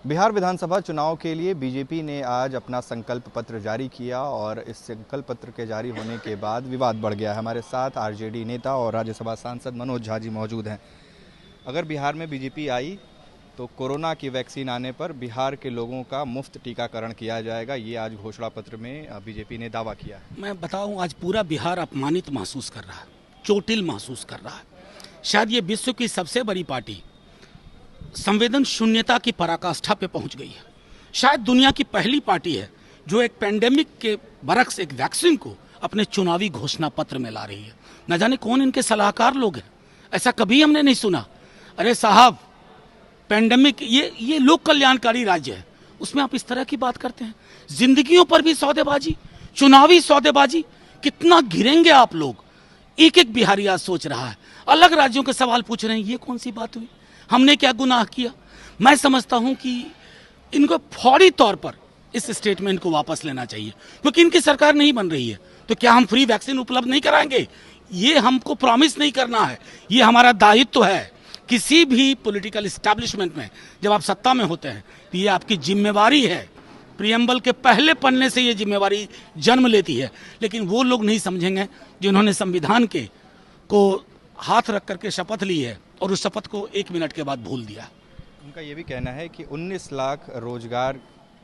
बिहार विधानसभा चुनाव के लिए बीजेपी ने आज अपना संकल्प पत्र जारी किया और इस संकल्प पत्र के जारी होने के बाद विवाद बढ़ गया है। हमारे साथ आरजेडी नेता और राज्यसभा सांसद मनोज झा जी मौजूद हैं। अगर बिहार में बीजेपी आई तो कोरोना की वैक्सीन आने पर बिहार के लोगों का मुफ्त टीकाकरण किया जाएगा, ये आज घोषणा पत्र में बीजेपी ने दावा किया है। मैं बताऊं, आज पूरा बिहार अपमानित महसूस कर रहा है, चोटिल महसूस कर रहा है। शायद ये विश्व की सबसे बड़ी पार्टी संवेदन शून्यता की पराकाष्ठा पे पहुंच गई है। शायद दुनिया की पहली पार्टी है जो एक पेंडेमिक के बरक्स एक वैक्सीन को अपने चुनावी घोषणा पत्र में ला रही है। न जाने कौन इनके सलाहकार लोग हैं, ऐसा कभी हमने नहीं सुना। अरे साहब, पेंडेमिक ये लोक कल्याणकारी राज्य है, उसमें आप इस तरह की बात करते हैं। जिंदगियों पर भी सौदेबाजी, चुनावी सौदेबाजी, कितना घिरेंगे आप लोग। एक एक बिहारी आज सोच रहा है, अलग राज्यों के सवाल पूछ रहे हैं, ये कौन सी बात हुई, हमने क्या गुनाह किया। मैं समझता हूं कि इनको फौरी तौर पर इस स्टेटमेंट को वापस लेना चाहिए, क्योंकि इनकी सरकार नहीं बन रही है तो क्या हम फ्री वैक्सीन उपलब्ध नहीं कराएंगे? ये हमको प्रॉमिस नहीं करना है, ये हमारा दायित्व है। किसी भी पॉलिटिकल एस्टैब्लिशमेंट में जब आप सत्ता में होते हैं तो ये आपकी जिम्मेवारी है। प्रियम्बल के पहले पन्ने से ये जिम्मेवारी जन्म लेती है, लेकिन वो लोग नहीं समझेंगे जिन्होंने संविधान को हाथ रख करके शपथ ली है और उस शपथ को 1 मिनट के बाद भूल दिया। उनका ये भी कहना है कि 19 लाख रोजगार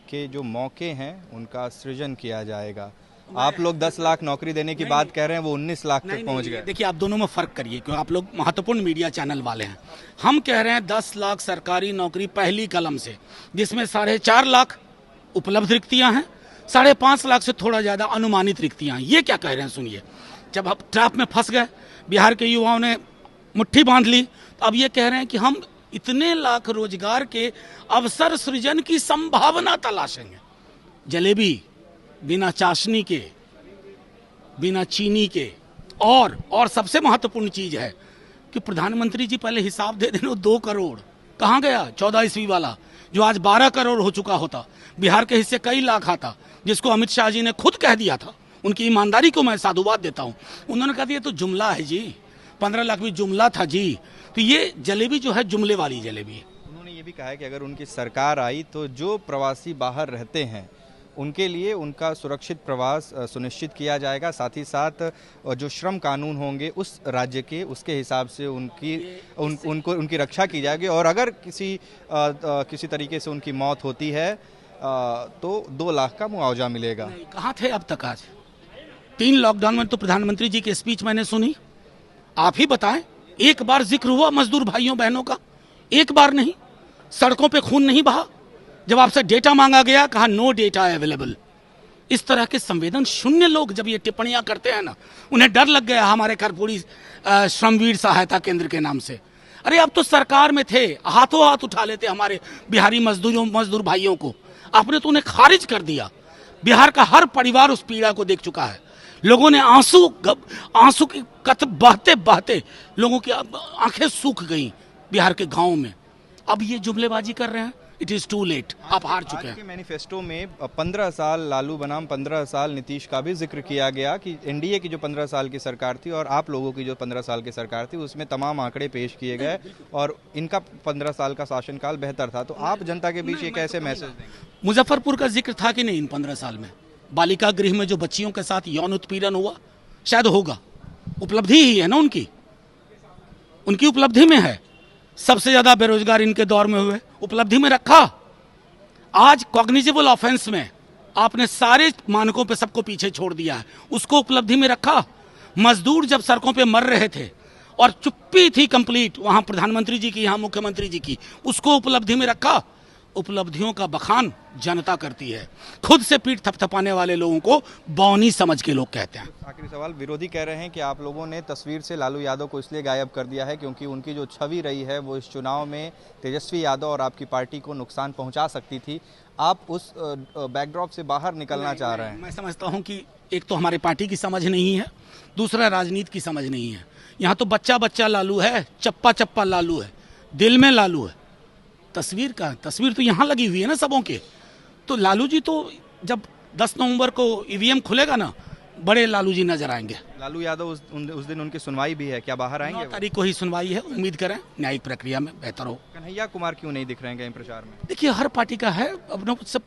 के जो मौके हैं उनका सृजन किया जाएगा। आप लोग 10 लाख नौकरी देने की बात कह रहे हैं, वो 19 लाख तक पहुंच गए। देखिए, आप दोनों में फर्क करिए, क्योंकि आप लोग महत्वपूर्ण मीडिया चैनल वाले हैं। हम कह रहे हैं 10 लाख सरकारी नौकरी पहली कलम से, जिसमें 4.5 लाख उपलब्ध रिक्तियां हैं, 5.5 लाख से थोड़ा ज्यादा अनुमानित रिक्तियां हैं। ये क्या कह रहे हैं सुनिए। जब आप ट्रैप में फंस गए, बिहार के युवाओं ने मुट्ठी बांध ली, तो अब ये कह रहे हैं कि हम इतने लाख रोजगार के अवसर सृजन की संभावना तलाशेंगे। जलेबी बिना चाशनी के, बिना चीनी के। और सबसे महत्वपूर्ण चीज है कि प्रधानमंत्री जी पहले हिसाब दे देना, 2 करोड़ कहाँ गया 14 ईस्वी वाला, जो आज 12 करोड़ हो चुका होता। बिहार के हिस्से कई लाख आता, जिसको अमित शाह जी ने खुद कह दिया था। उनकी ईमानदारी को मैं साधुवाद देता हूं। उन्होंने कहा दिया तो जुमला है जी, 15 लाख भी जुमला था जी। तो ये जलेबी जो है जुमले वाली जलेबी है। उन्होंने ये भी कहा है कि अगर उनकी सरकार आई तो जो प्रवासी बाहर रहते हैं उनके लिए उनका सुरक्षित प्रवास सुनिश्चित किया जाएगा। साथ ही साथ जो श्रम कानून होंगे उस राज्य के, उसके हिसाब से उनकी रक्षा की जाएगी। और अगर किसी तरीके से उनकी मौत होती है तो 2 लाख का मुआवजा मिलेगा। कहाँ थे अब तक? आज 3 लॉकडाउन में तो प्रधानमंत्री जी की स्पीच मैंने सुनी। आप ही बताएं, एक बार जिक्र हुआ मजदूर भाइयों बहनों का? एक बार नहीं। सड़कों पे खून नहीं बहा। जब आपसे डेटा मांगा गया, कहा नो डेटा अवेलेबल। इस तरह के संवेदन शून्य लोग जब ये टिप्पणियां करते हैं ना, उन्हें डर लग गया हमारे कर्पूरी श्रमवीर सहायता केंद्र के नाम से। अरे अब तो सरकार में थे, हाथों हाथ उठा लेते हमारे बिहारी मजदूर भाइयों को। आपने तो उन्हें खारिज कर दिया। बिहार का हर परिवार उस पीड़ा को देख चुका है। लोगों ने आंसू की कत बहते बहते लोगों की आंखें सूख गई बिहार के गांवों में। अब ये जुमलेबाजी कर रहे हैं, इट इज टू लेट। आप हार चुके हैं। मैनिफेस्टो में 15 साल लालू बनाम 15 साल नीतीश का भी जिक्र किया गया कि एनडीए की जो 15 साल की सरकार थी और आप लोगों की जो 15 साल की सरकार थी, उसमें तमाम आंकड़े पेश किए गए और इनका 15 साल का शासनकाल बेहतर था। तो आप जनता के बीच ये कैसे मैसेज देंगे? मुजफ्फरपुर का जिक्र था कि नहीं इन 15 साल में? बालिका गृह में जो बच्चियों के साथ यौन उत्पीड़न हुआ, शायद होगा। उपलब्धि ही है ना उनकी उपलब्धि में है। सबसे ज्यादा बेरोजगार इनके दौर में हुए, उपलब्धि में रखा। आज कॉग्निजेबल ऑफेंस में आपने सारे मानकों पे सबको पीछे छोड़ दिया है, उसको उपलब्धि में रखा। मजदूर जब सड़कों पे मर रहे थे और चुप्पी थी कंप्लीट, वहां प्रधानमंत्री जी की, यहां मुख्यमंत्री जी की, उसको उपलब्धि में रखा। उपलब्धियों का बखान जनता करती है। खुद से पीठ थपथपाने वाले लोगों को बौनी समझ के लोग कहते हैं। आखिरी सवाल, विरोधी कह रहे हैं कि आप लोगों ने तस्वीर से लालू यादव को इसलिए गायब कर दिया है क्योंकि उनकी जो छवि रही है वो इस चुनाव में तेजस्वी यादव और आपकी पार्टी को नुकसान पहुंचा सकती थी। आप उस बैकड्रॉप से बाहर निकलना चाह रहे हैं। मैं समझता हूं कि एक तो हमारे पार्टी की समझ नहीं है, दूसरा राजनीति की समझ नहीं है। यहाँ तो बच्चा बच्चा लालू है, चप्पा चप्पा लालू है, दिल में लालू है। तस्वीर तो यहाँ लगी हुई है ना सबों के। तो लालू जी तो जब 10 नवंबर को ईवीएम खुलेगा ना, बड़े लालू जी नजर आएंगे। लालू यादव उस दिन उनकी सुनवाई भी है, क्या बाहर 9 आएंगे? तारीख को ही सुनवाई है, उम्मीद करें न्यायिक प्रक्रिया में बेहतर हो। कन्हैया कुमार क्यों नहीं दिख रहे हैं कहीं प्रचार में? देखिए हर पार्टी का है अपना, सब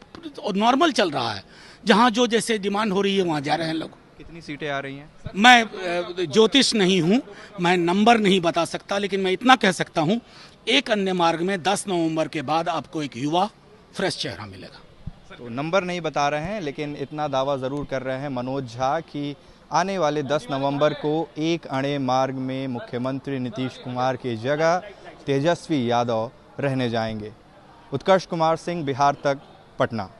नॉर्मल चल रहा है, जहाँ जो जैसे डिमांड हो रही है वहाँ जा रहे हैं लोग। कितनी सीटें आ रही हैं? मैं ज्योतिष नहीं हूँ, मैं नंबर नहीं बता सकता, लेकिन मैं इतना कह सकता हूँ, एक अन्य मार्ग में 10 नवंबर के बाद आपको एक युवा फ्रेश चेहरा मिलेगा। तो नंबर नहीं बता रहे हैं, लेकिन इतना दावा ज़रूर कर रहे हैं मनोज झा कि आने वाले 10 नवंबर को एक अणे मार्ग में मुख्यमंत्री नीतीश कुमार की जगह तेजस्वी यादव रहने जाएंगे। उत्कर्ष कुमार सिंह, बिहार तक, पटना।